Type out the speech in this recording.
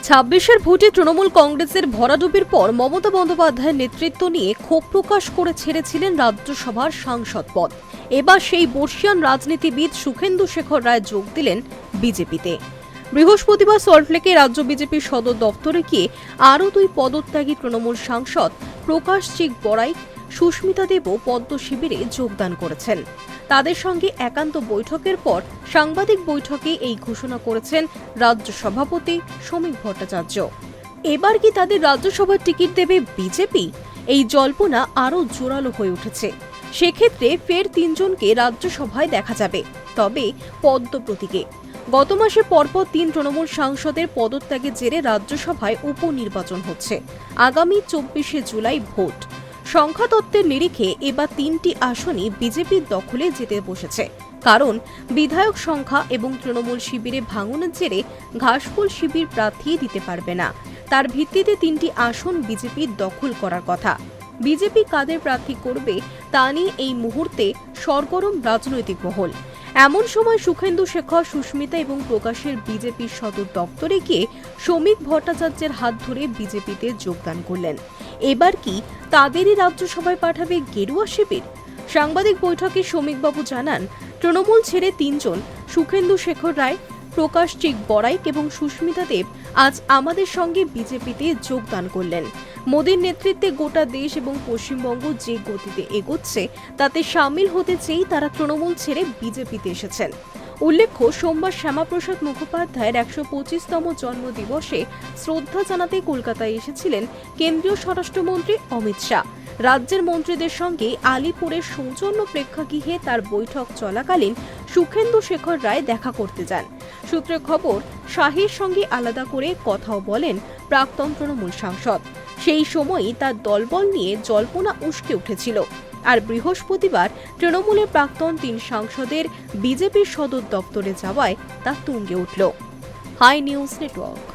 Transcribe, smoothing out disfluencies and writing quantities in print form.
২৬-এর ভোটে তৃণমূল কংগ্রেসের ভরাডুবির পর মমতা বন্দ্যোপাধ্যায়ের নেতৃত্ব নিয়ে ক্ষোভ প্রকাশ করে ছেড়েছিলেন রাজ্যসভার সাংসদ পদ। এবার সেই বর্ষিয়ান রাজনীতিবিদ সুখেন্দু শেখর রায় যোগ দিলেন বিজেপিতে। বৃহস্পতিবার সল্টলেকে রাজ্য বিজেপির সদর দফতরে গিয়ে আরও দুই পদত্যাগী তৃণমূল সাংসদ প্রকাশ চিক বড়াইক, সুস্মিতা দেবও পদ্ম শিবিরে যোগদান করেছেন। তাদের সঙ্গে একান্ত বৈঠকের পর সাংবাদিক বৈঠকে এই ঘোষণা করেছেন রাজ্য সভাপতি শ্রমিক ভট্টাচার্য। এবার কি তাদের রাজ্যসভার টিকিট দেবে বিজেপি? এই জল্পনা আরও জোরালো হয়ে উঠেছে। সেক্ষেত্রে ফের তিনজনকে রাজ্যসভায় দেখা যাবে, তবে পদ্ম প্রতীকে। গত মাসে পরপর ৩ তৃণমূল সাংসদের পদত্যাগের জেরে রাজ্যসভায় উপনির্বাচন হচ্ছে। আগামী ২৪শে জুলাই ভোট। সংখ্যাতত্ত্বের নিরিখে এবার ৩টি আসনই বিজেপির দখলে যেতে বসেছে। কারণ বিধায়ক সংখ্যা এবং তৃণমূল শিবিরে ভাঙনের জেরে ঘাসফুল শিবির প্রার্থী দিতে পারবে না। তার ভিত্তিতে ৩টি আসন বিজেপির দখল করার কথা। বিজেপি কাদের প্রার্থী করবে তা নিয়ে এই মুহূর্তে সরগরম রাজনৈতিক মহল। এমন সময় সুখেন্দু শেখর, সুস্মিতা এবং প্রকাশের বিজেপির সদর দপ্তরে গিয়ে শ্রমিক ভট্টাচার্যের হাত ধরে বিজেপিতে যোগদান করলেন। এবার কি তাদেরই রাজ্যসভায় পাঠাবে গেরুয়া শিবির? সাংবাদিক বৈঠকে শ্রমিকবাবু জানান, তৃণমূল ছেড়ে ৩ জন সুখেন্দু শেখর রায়, প্রকাশ চিক বড়াইক এবং সুস্মিতা দেব আজ আমাদের সঙ্গে বিজেপিতে যোগদান করলেন। মোদীর নেতৃত্বে গোটা দেশ এবং পশ্চিমবঙ্গ যে গতিতে এগোচ্ছে তাতে সামিল হতে চেয়েই তারা তৃণমূল ছেড়ে বিজেপিতে এসেছেন। উল্লেখ্য, সোমবার শ্যামাপ্রসাদ মুখোপাধ্যায়ের ১২৫তম জন্মদিবসে শ্রদ্ধা জানাতে কলকাতায় এসেছিলেন কেন্দ্রীয় স্বরাষ্ট্রমন্ত্রী অমিত শাহ। রাজ্যের মন্ত্রীদের সঙ্গে আলিপুরের সৌজন্য প্রেক্ষাগৃহে তার বৈঠক চলাকালীন সুখেন্দু শেখর রায় দেখা করতে যান। সূত্রে খবর, শাহের সঙ্গে আলাদা করে কথাও বলেন প্রাক্তন তৃণমূল সাংসদ। সেই সময়ই তার দলবল নিয়ে জল্পনা উস্কে উঠেছিল। আর বৃহস্পতিবার তৃণমূলের প্রাক্তন ৩ সাংসদের বিজেপির সদর দপ্তরে যাওয়ায় তা তুঙ্গে উঠল। Hi News network.